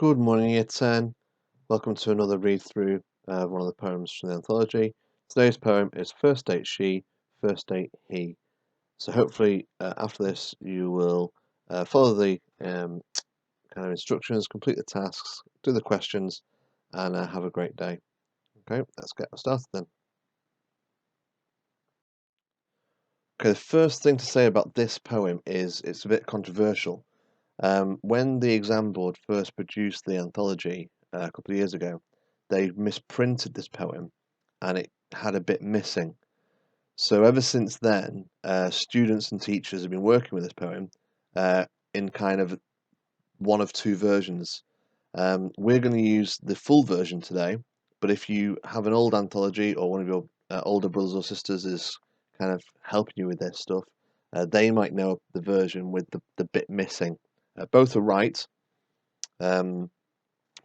Good morning, Year 10. Welcome to another read through of one of the poems from the anthology. Today's poem is First Date She, First Date He. So hopefully after this you will follow the kind of instructions, complete the tasks, do the questions, and have a great day. Okay, let's get started then. Okay, the first thing to say about this poem is it's a bit controversial. When the exam board first produced the anthology a couple of years ago, they misprinted this poem and it had a bit missing. So ever since then, students and teachers have been working with this poem in kind of one of two versions. We're going to use the full version today, but if you have an old anthology or one of your older brothers or sisters is kind of helping you with this stuff, they might know the version with the bit missing. Both are right, but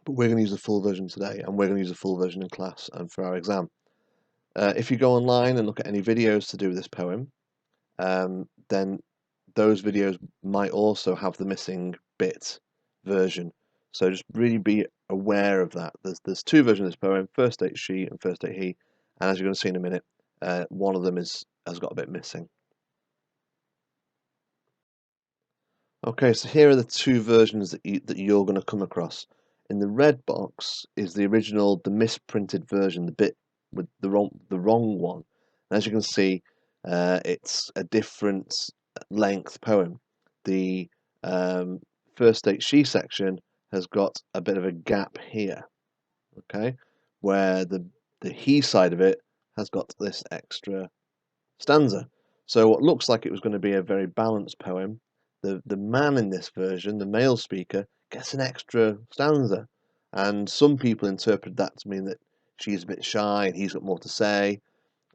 we're going to use the full version today, and we're going to use the full version in class and for our exam. If you go online and look at any videos to do with this poem, then those videos might also have the missing bit version. So just really be aware of that. There's two versions of this poem: First Date She and First Date He, and as you're going to see in a minute, one of them has got a bit missing. Okay, so here are the two versions that you're going to come across. In the red box is the original, the misprinted version, the bit with the wrong one. And as you can see, it's a different length poem. The First Date She section has got a bit of a gap here, okay, where the he side of it has got this extra stanza. So what looks like it was going to be a very balanced poem, the man in this version, the male speaker, gets an extra stanza. And some people interpret that to mean that she's a bit shy and he's got more to say.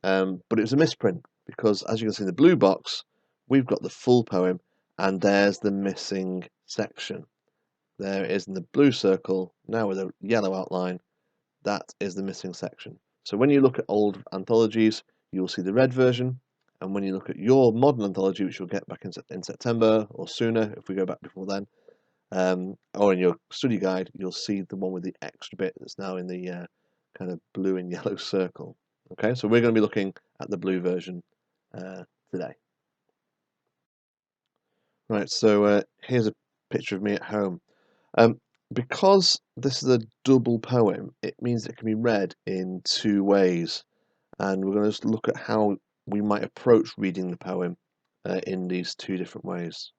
But it was a misprint because, as you can see in the blue box, we've got the full poem and there's the missing section. There it is in the blue circle, now with a yellow outline. That is the missing section. So when you look at old anthologies, you'll see the red version. And when you look at your modern anthology, which you'll get back in September or sooner if we go back before then, or in your study guide, you'll see the one with the extra bit that's now in the kind of blue and yellow circle. Okay, so we're going to be looking at the blue version today. Right, so here's a picture of me at home. Um, because this is a double poem, it means it can be read in two ways. And we're going to look at how we might approach reading the poem in these two different ways.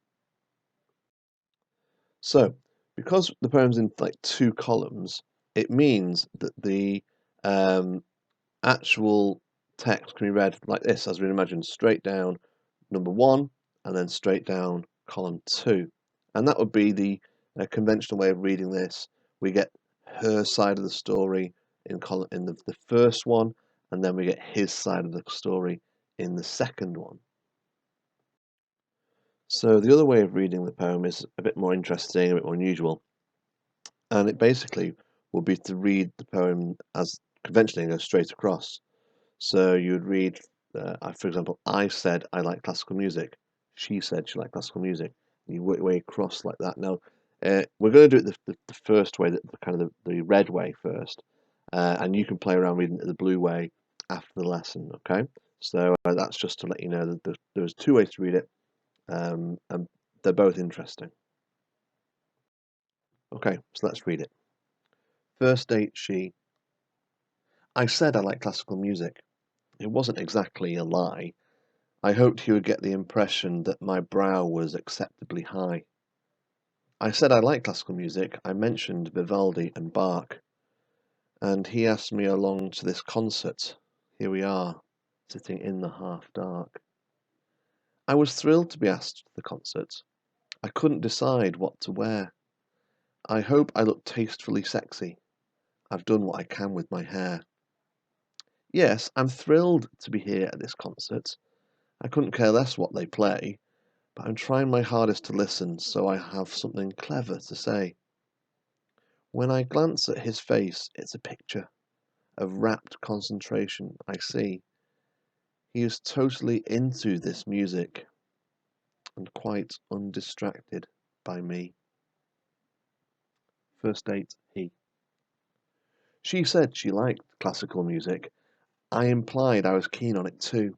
So, because the poem's in like two columns, it means that the actual text can be read like this, as we imagine, straight down number one and then straight down column two. And that would be the conventional way of reading this. We get her side of the story in the first one, and then we get his side of the story in the second one. So the other way of reading the poem is a bit more interesting, a bit more unusual, and it basically would be to read the poem as conventionally goes straight across. So you would read, for example, I said I like classical music. She said she liked classical music. You work your way across like that. Now, we're going to do it the first way, the kind of the red way first, and you can play around reading it the blue way after the lesson. Okay, so that's just to let you know that there's two ways to read it, and they're both interesting. Okay, so let's read it. First date, she. I said I like classical music. It wasn't exactly a lie. I hoped he would get the impression that my brow was acceptably high. I said I like classical music. I mentioned Vivaldi and Bach, and he asked me along to this concert. Here we are, sitting in the half dark. I was thrilled to be asked to the concert. I couldn't decide what to wear. I hope I look tastefully sexy. I've done what I can with my hair. Yes, I'm thrilled to be here at this concert. I couldn't care less what they play, but I'm trying my hardest to listen so I have something clever to say. When I glance at his face, it's a picture of rapt concentration I see. He is totally into this music and quite undistracted by me. First date, he. She said she liked classical music. I implied I was keen on it too.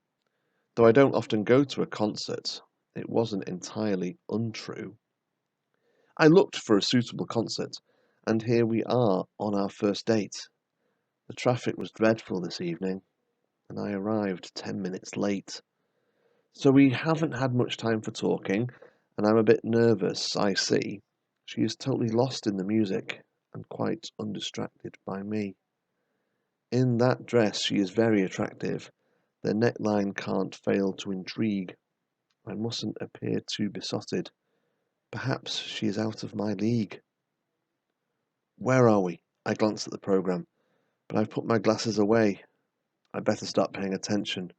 Though I don't often go to a concert, it wasn't entirely untrue. I looked for a suitable concert, and here we are on our first date. The traffic was dreadful this evening, and I arrived 10 minutes late. So we haven't had much time for talking, and I'm a bit nervous, I see. She is totally lost in the music, and quite undistracted by me. In that dress she is very attractive. The neckline can't fail to intrigue. I mustn't appear too besotted. Perhaps she is out of my league. Where are we? I glanced at the programme, but I've put my glasses away. I'd better start paying attention,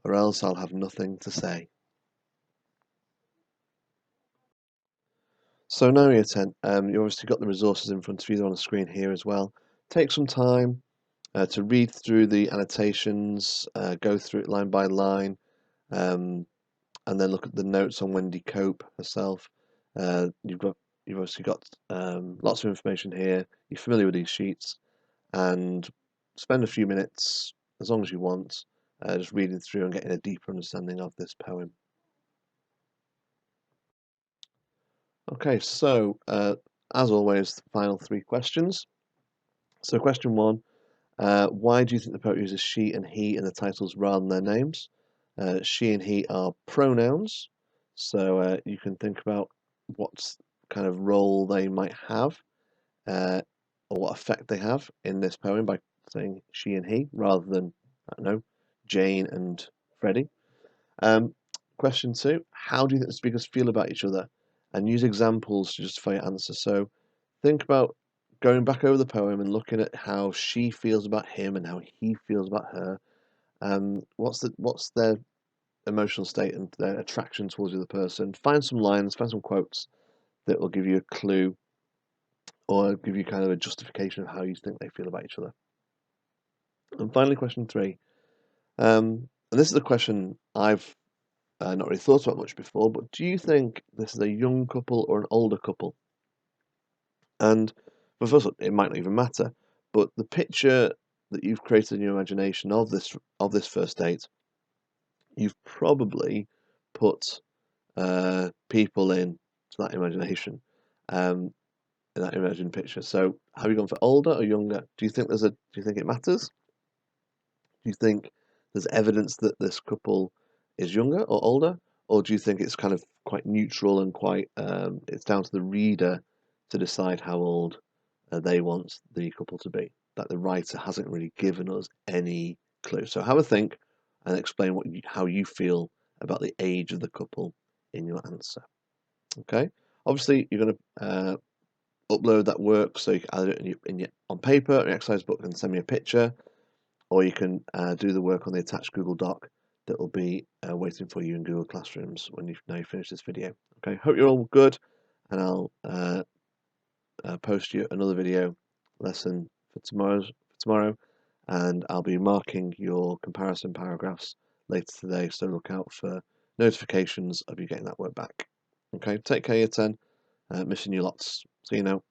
or else I'll have nothing to say. So now year 10, you obviously got the resources in front of you on the screen here as well. Take some time to read through the annotations, go through it line by line, um, and then look at the notes on Wendy Cope herself. You've obviously got lots of information here. You're familiar with these sheets, and spend a few minutes, as long as you want, just reading through and getting a deeper understanding of this poem. Okay, so as always, the final three questions. So question one, why do you think the poet uses she and he in the titles rather than their names? She and he are pronouns, so you can think about what kind of role they might have, uh, or what effect they have in this poem by saying she and he rather than, I don't know, Jane and Freddie. Um, question two, how do you think the speakers feel about each other? And use examples to justify your answer. So think about going back over the poem and looking at how she feels about him and how he feels about her. What's their emotional state and their attraction towards the other person? Find some lines, find some quotes that will give you a clue or give you kind of a justification of how you think they feel about each other. And finally, question three. And this is a question I've not really thought about much before, but do you think this is a young couple or an older couple? And well, first of all, it might not even matter, but the picture that you've created in your imagination of this first date, you've probably put people in to that imagination, um, in that imagined picture. So, have you gone for older or younger? Do you think it matters? Do you think there's evidence that this couple is younger or older, or do you think it's kind of quite neutral and quite it's down to the reader to decide how old they want the couple to be? That the writer hasn't really given us any clue. So have a think and explain how you feel about the age of the couple in your answer. Okay. Obviously, you're going to upload that work, so you can either do it on paper or an exercise book and send me a picture, or you can do the work on the attached Google Doc that will be waiting for you in Google Classrooms when you finish this video. Okay, hope you're all good, and I'll post you another video lesson for tomorrow, and I'll be marking your comparison paragraphs later today, so look out for notifications of you getting that work back. Okay, take care, year 10. Missing you lots. See you now.